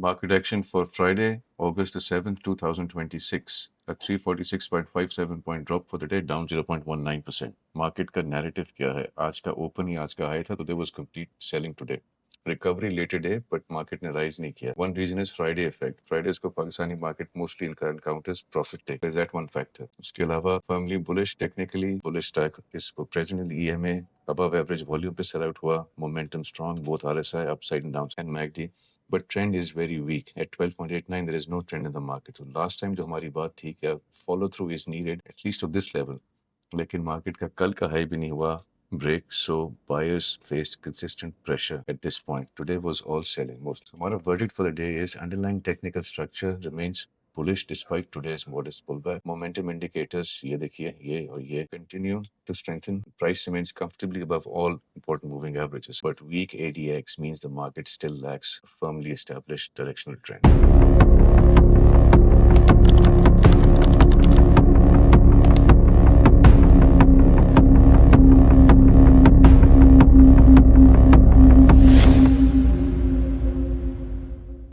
Market action for Friday, August the 7th, 2026. A 346.57 point drop for the day, down 0.19%. Market का narrative क्या है? आज का open ही आज का high था, तो there was complete selling today. Recovery later day, but market ने rise नहीं किया. One reason is Friday effect. Fridays को Pakistani market mostly encounters profit take. Is that one factor? उसके अलावा firmly bullish, technically bullish stack is present in the EMA. Above average volume पे sell out हुआ. Momentum strong, both RSI upside and downside and MACD. But trend is very weak. At 12.89, there is no trend in the market. So last time जो हमारी बात थी कि follow through is needed at least to this level. लेकिन market का कल का high भी नहीं हुआ break, so buyers faced consistent pressure at this point. Today was all selling most. So our verdict for the day is underlying technical structure remains bullish despite today's modest pullback. Momentum indicators ये देखिए ये और ये continue to strengthen. Price remains comfortably above all important moving averages, but weak ADX means the market still lacks a firmly established directional trend.